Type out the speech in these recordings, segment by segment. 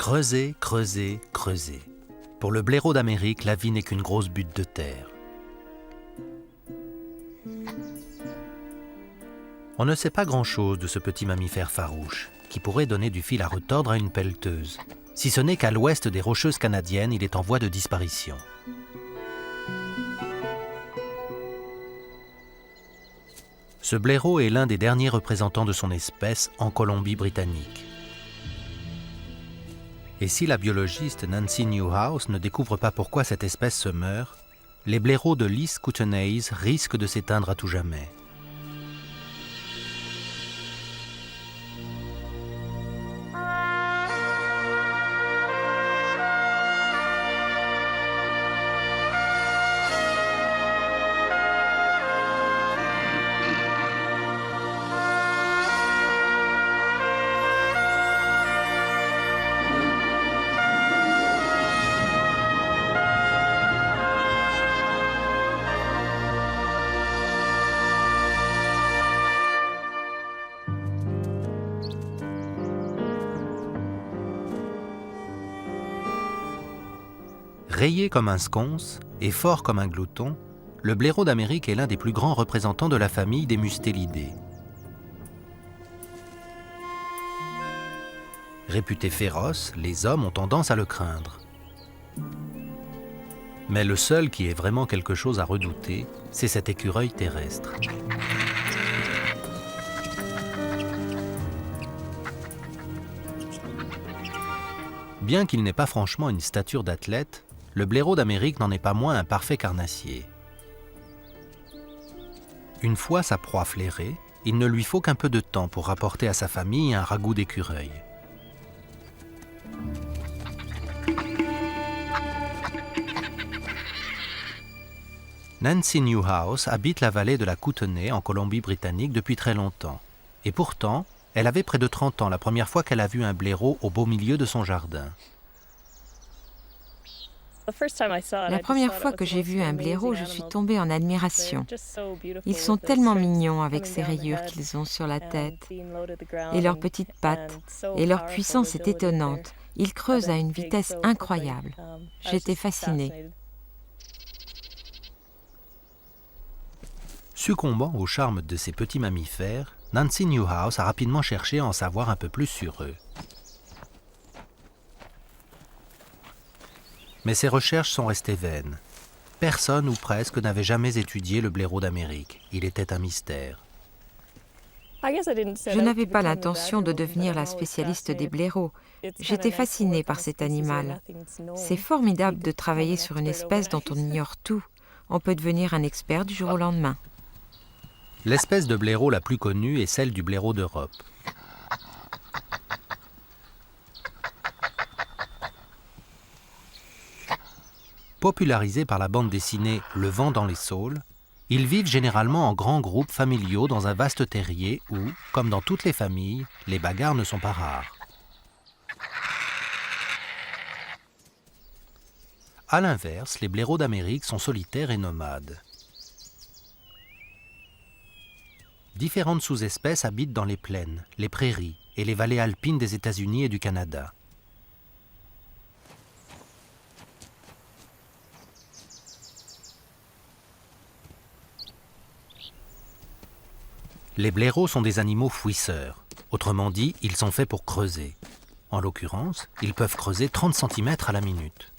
Creuser, creuser, creuser. Pour le blaireau d'Amérique, la vie n'est qu'une grosse butte de terre. On ne sait pas grand-chose de ce petit mammifère farouche, qui pourrait donner du fil à retordre à une pelleteuse, si ce n'est qu'à l'ouest des Rocheuses canadiennes, il est en voie de disparition. Ce blaireau est l'un des derniers représentants de son espèce en Colombie-Britannique. Et si la biologiste Nancy Newhouse ne découvre pas pourquoi cette espèce se meurt, les blaireaux de l'East Kootenays risquent de s'éteindre à tout jamais. Rayé comme un sconce et fort comme un glouton, le blaireau d'Amérique est l'un des plus grands représentants de la famille des Mustélidés. Réputé féroce, les hommes ont tendance à le craindre. Mais le seul qui ait vraiment quelque chose à redouter, c'est cet écureuil terrestre. Bien qu'il n'ait pas franchement une stature d'athlète, le blaireau d'Amérique n'en est pas moins un parfait carnassier. Une fois sa proie flairée, il ne lui faut qu'un peu de temps pour rapporter à sa famille un ragoût d'écureuil. Nancy Newhouse habite la vallée de la Kootenay en Colombie-Britannique depuis très longtemps. Et pourtant, elle avait près de 30 ans la première fois qu'elle a vu un blaireau au beau milieu de son jardin. La première fois que j'ai vu un blaireau, je suis tombée en admiration. Ils sont tellement mignons avec ces rayures qu'ils ont sur la tête, et leurs petites pattes, et leur puissance est étonnante. Ils creusent à une vitesse incroyable. J'étais fascinée. Succombant au charme de ces petits mammifères, Nancy Newhouse a rapidement cherché à en savoir un peu plus sur eux. Mais ses recherches sont restées vaines. Personne ou presque n'avait jamais étudié le blaireau d'Amérique. Il était un mystère. Je n'avais pas l'intention de devenir la spécialiste des blaireaux. J'étais fascinée par cet animal. C'est formidable de travailler sur une espèce dont on ignore tout. On peut devenir un expert du jour au lendemain. L'espèce de blaireau la plus connue est celle du blaireau d'Europe. Popularisés par la bande dessinée Le vent dans les saules, ils vivent généralement en grands groupes familiaux dans un vaste terrier où, comme dans toutes les familles, les bagarres ne sont pas rares. À l'inverse, les blaireaux d'Amérique sont solitaires et nomades. Différentes sous-espèces habitent dans les plaines, les prairies et les vallées alpines des États-Unis et du Canada. Les blaireaux sont des animaux fouisseurs. Autrement dit, ils sont faits pour creuser. En l'occurrence, ils peuvent creuser 30 cm à la minute.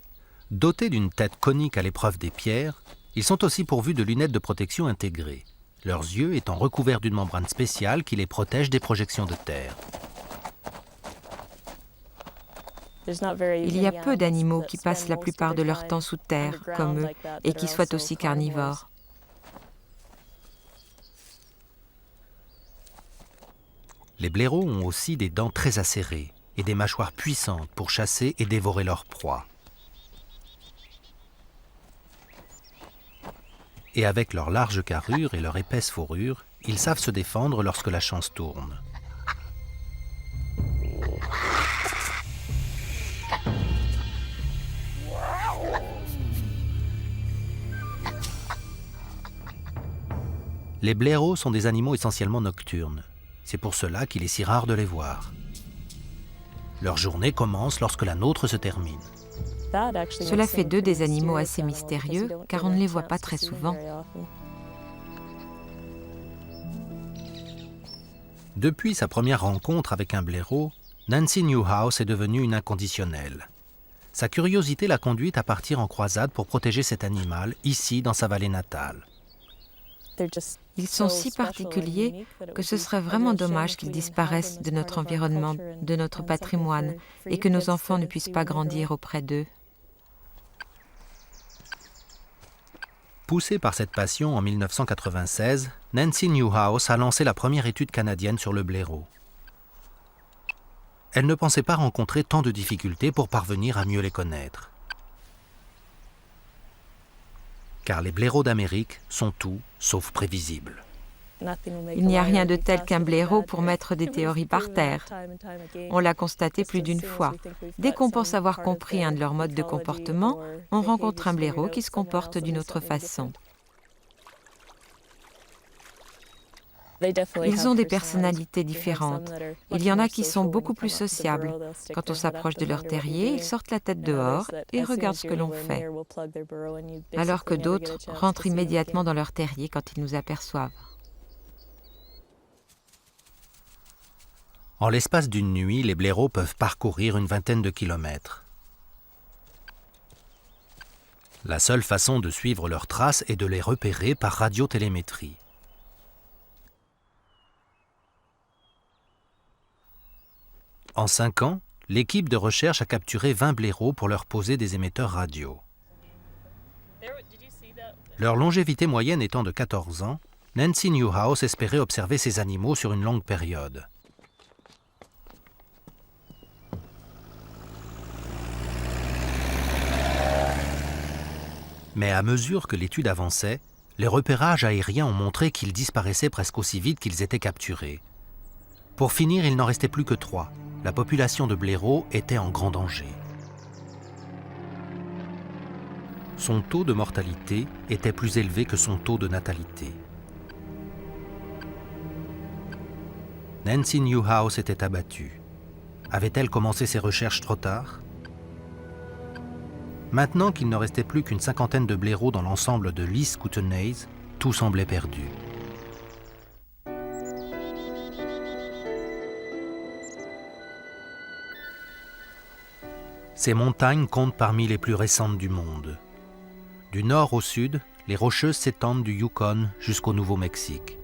Dotés d'une tête conique à l'épreuve des pierres, ils sont aussi pourvus de lunettes de protection intégrées, leurs yeux étant recouverts d'une membrane spéciale qui les protège des projections de terre. Il y a peu d'animaux qui passent la plupart de leur temps sous terre, comme eux, et qui soient aussi carnivores. Les blaireaux ont aussi des dents très acérées et des mâchoires puissantes pour chasser et dévorer leur proie. Et avec leur large carrure et leur épaisse fourrure, ils savent se défendre lorsque la chance tourne. Les blaireaux sont des animaux essentiellement nocturnes. C'est pour cela qu'il est si rare de les voir. Leur journée commence lorsque la nôtre se termine. Cela fait d'eux des animaux assez mystérieux, car on ne les voit pas très souvent. Depuis sa première rencontre avec un blaireau, Nancy Newhouse est devenue une inconditionnelle. Sa curiosité l'a conduite à partir en croisade pour protéger cet animal, ici, dans sa vallée natale. Ils sont si particuliers que ce serait vraiment dommage qu'ils disparaissent de notre environnement, de notre patrimoine, et que nos enfants ne puissent pas grandir auprès d'eux. Poussée par cette passion en 1996, Nancy Newhouse a lancé la première étude canadienne sur le blaireau. Elle ne pensait pas rencontrer tant de difficultés pour parvenir à mieux les connaître. Car les blaireaux d'Amérique sont tout sauf prévisibles. Il n'y a rien de tel qu'un blaireau pour mettre des théories par terre. On l'a constaté plus d'une fois. Dès qu'on pense avoir compris un de leurs modes de comportement, on rencontre un blaireau qui se comporte d'une autre façon. Ils ont des personnalités différentes. Il y en a qui sont beaucoup plus sociables. Quand on s'approche de leur terrier, ils sortent la tête dehors et regardent ce que l'on fait. Alors que d'autres rentrent immédiatement dans leur terrier quand ils nous aperçoivent. En l'espace d'une nuit, les blaireaux peuvent parcourir une vingtaine de kilomètres. La seule façon de suivre leurs traces est de les repérer par radiotélémétrie. En 5 ans, l'équipe de recherche a capturé 20 blaireaux pour leur poser des émetteurs radio. Leur longévité moyenne étant de 14 ans, Nancy Newhouse espérait observer ces animaux sur une longue période. Mais à mesure que l'étude avançait, les repérages aériens ont montré qu'ils disparaissaient presque aussi vite qu'ils étaient capturés. Pour finir, il n'en restait plus que 3. La population de blaireaux était en grand danger. Son taux de mortalité était plus élevé que son taux de natalité. Nancy Newhouse était abattue. Avait-elle commencé ses recherches trop tard ? Maintenant qu'il ne restait plus qu'une cinquantaine de blaireaux dans l'ensemble de l'East Kootenays, tout semblait perdu. Ces montagnes comptent parmi les plus récentes du monde. Du nord au sud, les Rocheuses s'étendent du Yukon jusqu'au Nouveau-Mexique.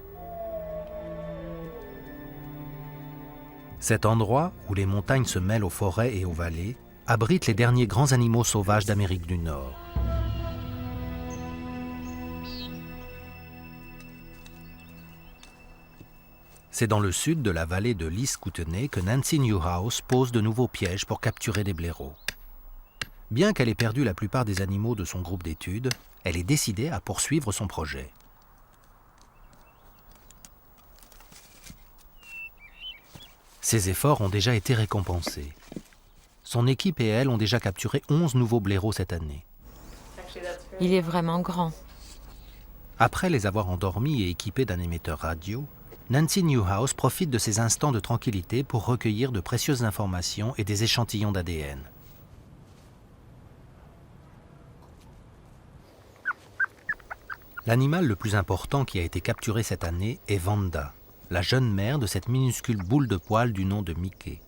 Cet endroit, où les montagnes se mêlent aux forêts et aux vallées, abrite les derniers grands animaux sauvages d'Amérique du Nord. C'est dans le sud de la vallée de l'East Kootenay que Nancy Newhouse pose de nouveaux pièges pour capturer des blaireaux. Bien qu'elle ait perdu la plupart des animaux de son groupe d'études, elle est décidée à poursuivre son projet. Ses efforts ont déjà été récompensés. Son équipe et elle ont déjà capturé 11 nouveaux blaireaux cette année. Il est vraiment grand. Après les avoir endormis et équipés d'un émetteur radio, Nancy Newhouse profite de ces instants de tranquillité pour recueillir de précieuses informations et des échantillons d'ADN. L'animal le plus important qui a été capturé cette année est Vanda, la jeune mère de cette minuscule boule de poils du nom de Mickey.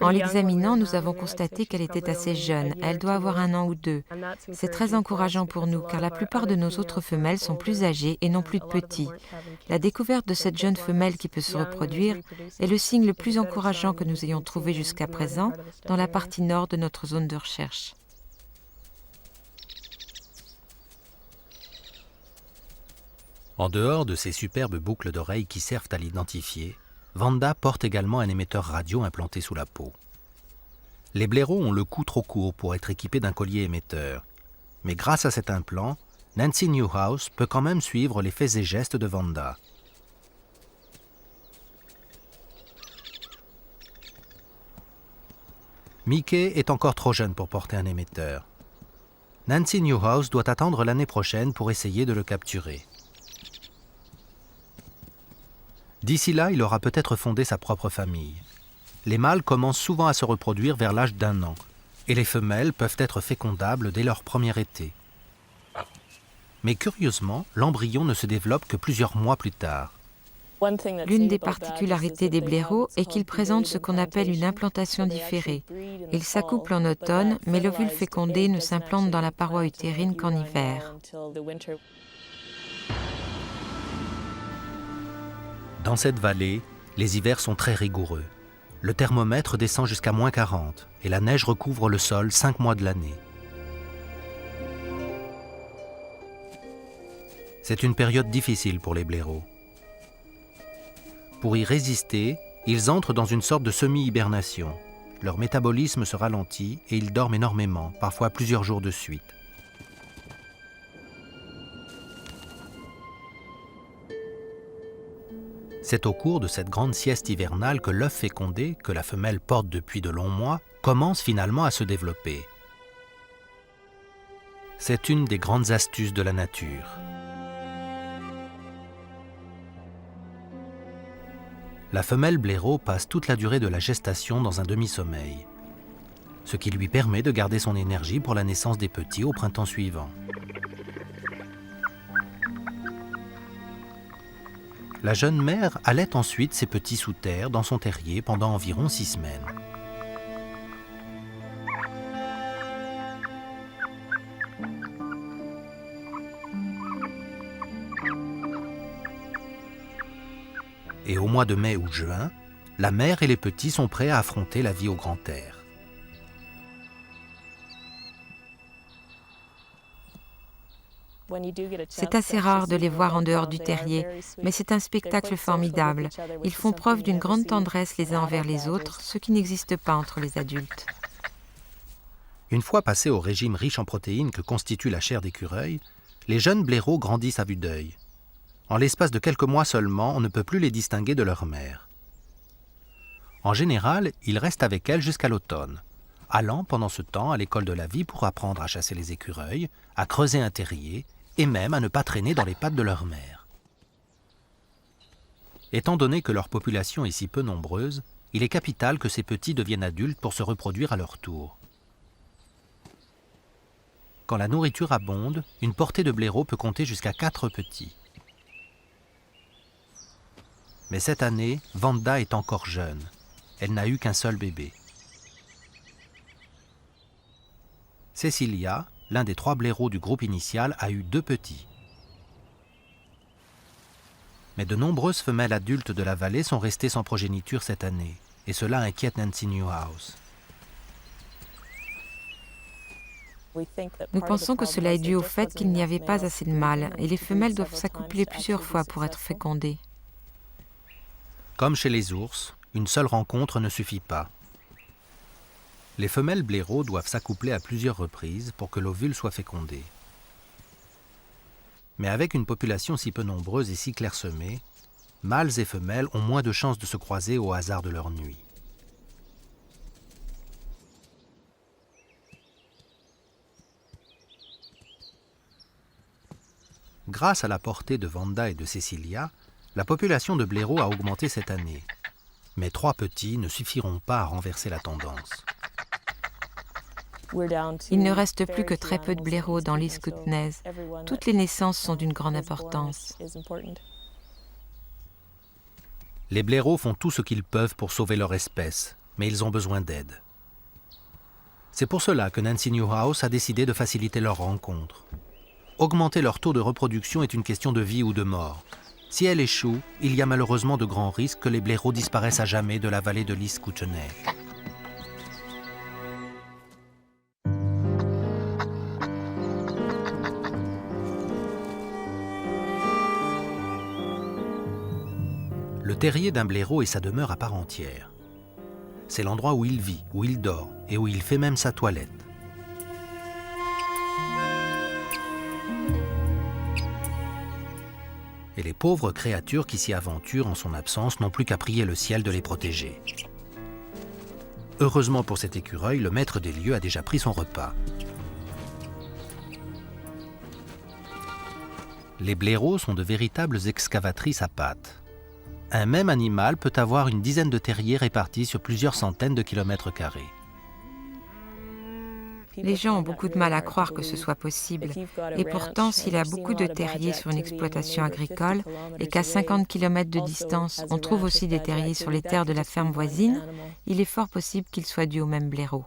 En l'examinant, nous avons constaté qu'elle était assez jeune. Elle doit avoir 1 an ou 2. C'est très encourageant pour nous, car la plupart de nos autres femelles sont plus âgées et non plus de petits. La découverte de cette jeune femelle qui peut se reproduire est le signe le plus encourageant que nous ayons trouvé jusqu'à présent dans la partie nord de notre zone de recherche. En dehors de ces superbes boucles d'oreilles qui servent à l'identifier, Vanda porte également un émetteur radio implanté sous la peau. Les blaireaux ont le cou trop court pour être équipés d'un collier émetteur, mais grâce à cet implant, Nancy Newhouse peut quand même suivre les faits et gestes de Vanda. Mickey est encore trop jeune pour porter un émetteur. Nancy Newhouse doit attendre l'année prochaine pour essayer de le capturer. D'ici là, il aura peut-être fondé sa propre famille. les mâles commencent souvent à se reproduire vers l'âge d'1 an, et les femelles peuvent être fécondables dès leur premier été. Mais curieusement, l'embryon ne se développe que plusieurs mois plus tard. L'une des particularités des blaireaux est qu'ils présentent ce qu'on appelle une implantation différée. Ils s'accouplent en automne, mais l'ovule fécondé ne s'implante dans la paroi utérine qu'en hiver. Dans cette vallée, les hivers sont très rigoureux. Le thermomètre descend jusqu'à -40 et la neige recouvre le sol 5 mois de l'année. C'est une période difficile pour les blaireaux. Pour y résister, ils entrent dans une sorte de semi-hibernation. Leur métabolisme se ralentit et ils dorment énormément, parfois plusieurs jours de suite. C'est au cours de cette grande sieste hivernale que l'œuf fécondé, que la femelle porte depuis de longs mois, commence finalement à se développer. C'est une des grandes astuces de la nature. La femelle blaireau passe toute la durée de la gestation dans un demi-sommeil, ce qui lui permet de garder son énergie pour la naissance des petits au printemps suivant. La jeune mère allaite ensuite ses petits sous terre dans son terrier pendant environ 6 semaines. Et au mois de mai ou juin, la mère et les petits sont prêts à affronter la vie au grand air. C'est assez rare de les voir en dehors du terrier, mais c'est un spectacle formidable. Ils font preuve d'une grande tendresse les uns envers les autres, ce qui n'existe pas entre les adultes. Une fois passés au régime riche en protéines que constitue la chair d'écureuil, les jeunes blaireaux grandissent à vue d'œil. En l'espace de quelques mois seulement, on ne peut plus les distinguer de leur mère. En général, ils restent avec elles jusqu'à l'automne, allant pendant ce temps à l'école de la vie pour apprendre à chasser les écureuils, à creuser un terrier et même à ne pas traîner dans les pattes de leur mère. Étant donné que leur population est si peu nombreuse, il est capital que ces petits deviennent adultes pour se reproduire à leur tour. Quand la nourriture abonde, une portée de blaireaux peut compter jusqu'à 4 petits. Mais cette année, Vanda est encore jeune. Elle n'a eu qu'un seul bébé. Cecilia, l'un des 3 blaireaux du groupe initial, a eu 2 petits. Mais de nombreuses femelles adultes de la vallée sont restées sans progéniture cette année, et cela inquiète Nancy Newhouse. Nous pensons que cela est dû au fait qu'il n'y avait pas assez de mâles, et les femelles doivent s'accoupler plusieurs fois pour être fécondées. Comme chez les ours, une seule rencontre ne suffit pas. Les femelles blaireaux doivent s'accoupler à plusieurs reprises pour que l'ovule soit fécondé. Mais avec une population si peu nombreuse et si clairsemée, mâles et femelles ont moins de chances de se croiser au hasard de leur nuit. Grâce à la portée de Vanda et de Cecilia, la population de blaireaux a augmenté cette année. Mais 3 petits ne suffiront pas à renverser la tendance. Il ne reste plus que très peu de blaireaux dans l'île Kootenay. Toutes les naissances sont d'une grande importance. Les blaireaux font tout ce qu'ils peuvent pour sauver leur espèce, mais ils ont besoin d'aide. C'est pour cela que Nancy Newhouse a décidé de faciliter leur rencontre. Augmenter leur taux de reproduction est une question de vie ou de mort. Si elle échoue, il y a malheureusement de grands risques que les blaireaux disparaissent à jamais de la vallée de l'East Kootenay. Le terrier d'un blaireau est sa demeure à part entière. C'est l'endroit où il vit, où il dort et où il fait même sa toilette. Et les pauvres créatures qui s'y aventurent en son absence n'ont plus qu'à prier le ciel de les protéger. Heureusement pour cet écureuil, le maître des lieux a déjà pris son repas. Les blaireaux sont de véritables excavatrices à pattes. Un même animal peut avoir une dizaine de terriers répartis sur plusieurs centaines de kilomètres carrés. Les gens ont beaucoup de mal à croire que ce soit possible. Et pourtant, s'il y a beaucoup de terriers sur une exploitation agricole et qu'à 50 km de distance, on trouve aussi des terriers sur les terres de la ferme voisine, il est fort possible qu'ils soient dus au même blaireau.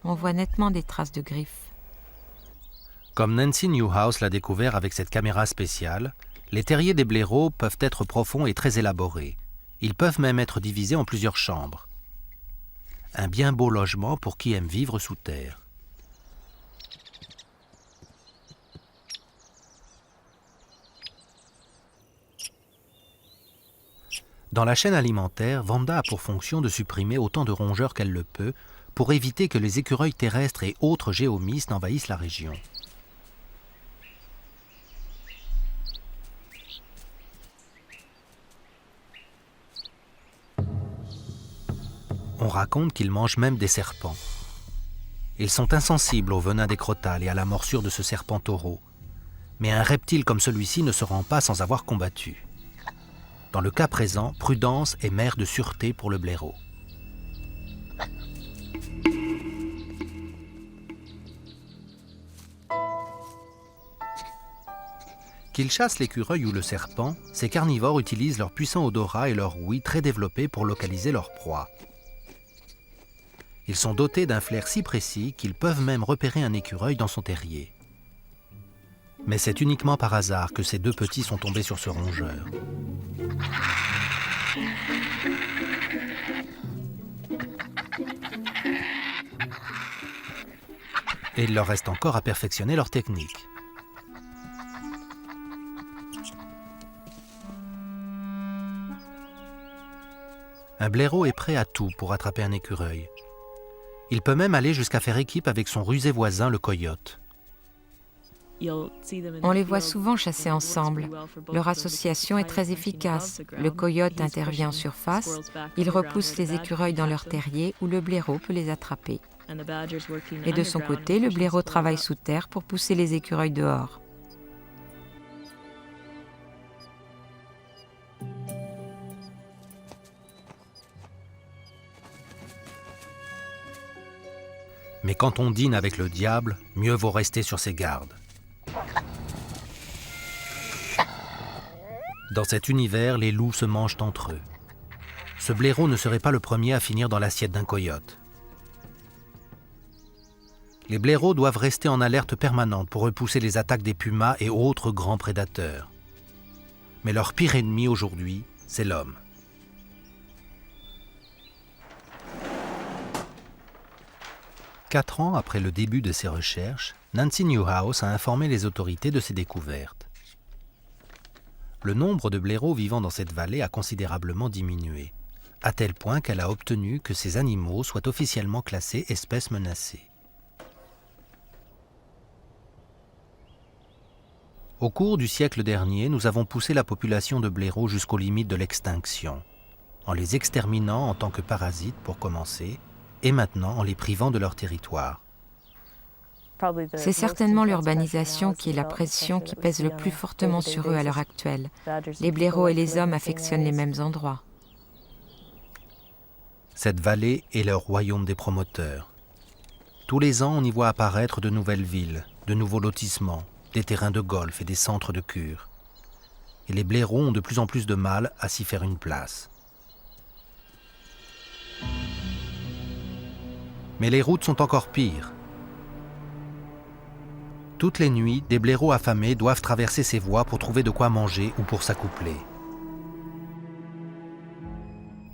On voit nettement des traces de griffes. Comme Nancy Newhouse l'a découvert avec cette caméra spéciale, les terriers des blaireaux peuvent être profonds et très élaborés. Ils peuvent même être divisés en plusieurs chambres. Un bien beau logement pour qui aime vivre sous terre. Dans la chaîne alimentaire, Vanda a pour fonction de supprimer autant de rongeurs qu'elle le peut pour éviter que les écureuils terrestres et autres géomystes n'envahissent la région. On raconte qu'ils mangent même des serpents. Ils sont insensibles au venin des crotales et à la morsure de ce serpent taureau. Mais un reptile comme celui-ci ne se rend pas sans avoir combattu. Dans le cas présent, prudence est mère de sûreté pour le blaireau. Qu'ils chassent l'écureuil ou le serpent, ces carnivores utilisent leur puissant odorat et leur ouïe très développés pour localiser leur proie. Ils sont dotés d'un flair si précis qu'ils peuvent même repérer un écureuil dans son terrier. Mais c'est uniquement par hasard que ces deux petits sont tombés sur ce rongeur. Et il leur reste encore à perfectionner leur technique. Un blaireau est prêt à tout pour attraper un écureuil. Il peut même aller jusqu'à faire équipe avec son rusé voisin, le coyote. On les voit souvent chasser ensemble. Leur association est très efficace. Le coyote intervient en surface, il repousse les écureuils dans leur terrier où le blaireau peut les attraper. Et de son côté, le blaireau travaille sous terre pour pousser les écureuils dehors. Mais quand on dîne avec le diable, mieux vaut rester sur ses gardes. Dans cet univers, les loups se mangent entre eux. Ce blaireau ne serait pas le premier à finir dans l'assiette d'un coyote. Les blaireaux doivent rester en alerte permanente pour repousser les attaques des pumas et autres grands prédateurs. Mais leur pire ennemi aujourd'hui, c'est l'homme. Quatre ans après le début de ses recherches, Nancy Newhouse a informé les autorités de ses découvertes. Le nombre de blaireaux vivant dans cette vallée a considérablement diminué, à tel point qu'elle a obtenu que ces animaux soient officiellement classés espèces menacées. Au cours du siècle dernier, nous avons poussé la population de blaireaux jusqu'aux limites de l'extinction, en les exterminant en tant que parasites pour commencer, et maintenant en les privant de leur territoire. C'est certainement l'urbanisation qui est la pression qui pèse le plus fortement sur eux à l'heure actuelle. Les blaireaux et les hommes affectionnent les mêmes endroits. Cette vallée est le royaume des promoteurs. Tous les ans, on y voit apparaître de nouvelles villes, de nouveaux lotissements, des terrains de golf et des centres de cure. Et les blaireaux ont de plus en plus de mal à s'y faire une place. Mais les routes sont encore pires. Toutes les nuits, des blaireaux affamés doivent traverser ces voies pour trouver de quoi manger ou pour s'accoupler.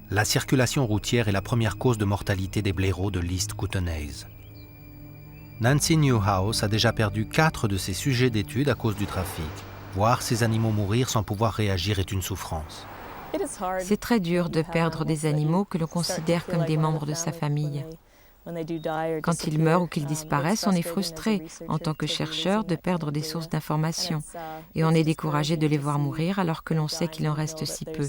La circulation routière est la première cause de mortalité des blaireaux de l'East Kootenays. Nancy Newhouse a déjà perdu 4 de ses sujets d'étude à cause du trafic. Voir ces animaux mourir sans pouvoir réagir est une souffrance. C'est très dur de perdre des animaux que l'on considère comme des membres de sa famille. Quand ils meurent ou qu'ils disparaissent, on est frustré, en tant que chercheur, de perdre des sources d'informations. Et on est découragé de les voir mourir alors que l'on sait qu'il en reste si peu.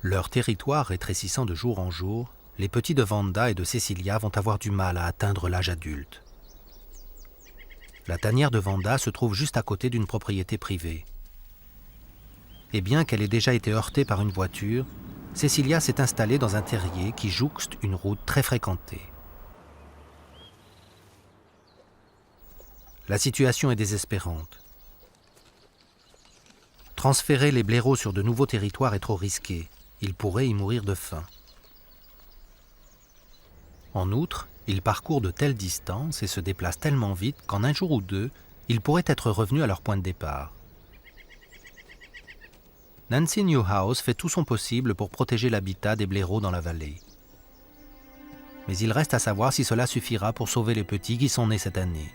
Leur territoire rétrécissant de jour en jour, les petits de Vanda et de Cecilia vont avoir du mal à atteindre l'âge adulte. La tanière de Vanda se trouve juste à côté d'une propriété privée. Et bien qu'elle ait déjà été heurtée par une voiture, Cecilia s'est installée dans un terrier qui jouxte une route très fréquentée. La situation est désespérante. Transférer les blaireaux sur de nouveaux territoires est trop risqué. Ils pourraient y mourir de faim. En outre, ils parcourent de telles distances et se déplacent tellement vite qu'en un jour ou deux, ils pourraient être revenus à leur point de départ. Nancy Newhouse fait tout son possible pour protéger l'habitat des blaireaux dans la vallée. Mais il reste à savoir si cela suffira pour sauver les petits qui sont nés cette année.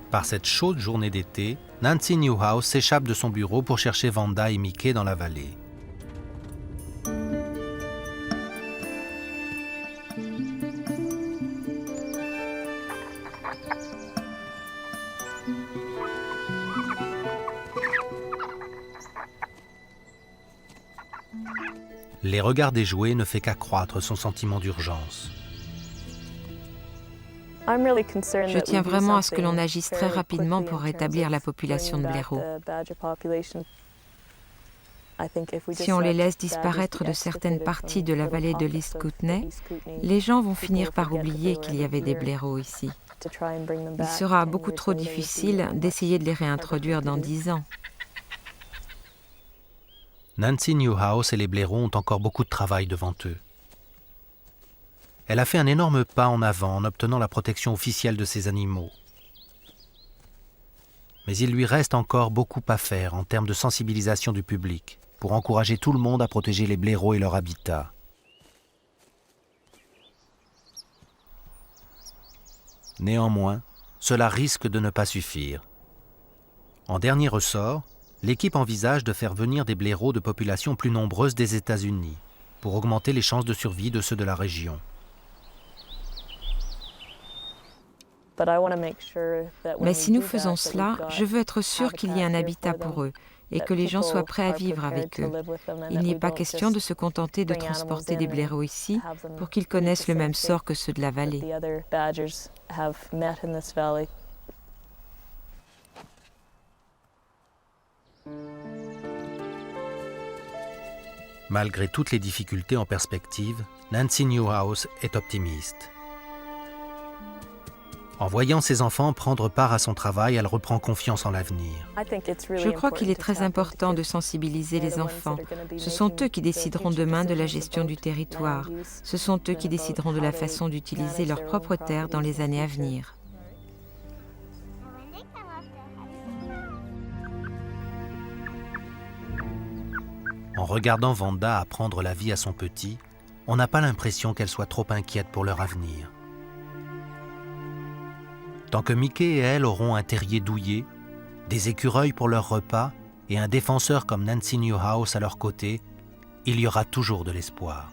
Par cette chaude journée d'été, Nancy Newhouse s'échappe de son bureau pour chercher Vanda et Mickey dans la vallée. Les regarder jouer ne fait qu'accroître son sentiment d'urgence. Je tiens vraiment à ce que l'on agisse très rapidement pour rétablir la population de blaireaux. Si on les laisse disparaître de certaines parties de la vallée de l'East Kootenay, les gens vont finir par oublier qu'il y avait des blaireaux ici. Il sera beaucoup trop difficile d'essayer de les réintroduire dans 10 ans. Nancy Newhouse et les blaireaux ont encore beaucoup de travail devant eux. Elle a fait un énorme pas en avant en obtenant la protection officielle de ces animaux. Mais il lui reste encore beaucoup à faire en termes de sensibilisation du public pour encourager tout le monde à protéger les blaireaux et leur habitat. Néanmoins, cela risque de ne pas suffire. En dernier ressort, l'équipe envisage de faire venir des blaireaux de populations plus nombreuses des États-Unis pour augmenter les chances de survie de ceux de la région. Mais si nous faisons cela, je veux être sûre qu'il y ait un habitat pour eux et que les gens soient prêts à vivre avec eux. Il n'est pas question de se contenter de transporter des blaireaux ici pour qu'ils connaissent le même sort que ceux de la vallée. Malgré toutes les difficultés en perspective, Nancy Newhouse est optimiste. En voyant ses enfants prendre part à son travail, elle reprend confiance en l'avenir. Je crois qu'il est très important de sensibiliser les enfants. Ce sont eux qui décideront demain de la gestion du territoire. Ce sont eux qui décideront de la façon d'utiliser leurs propres terres dans les années à venir. En regardant Vanda apprendre la vie à son petit, on n'a pas l'impression qu'elle soit trop inquiète pour leur avenir. Tant que Mickey et elle auront un terrier douillet, des écureuils pour leur repas et un défenseur comme Nancy Newhouse à leur côté, il y aura toujours de l'espoir.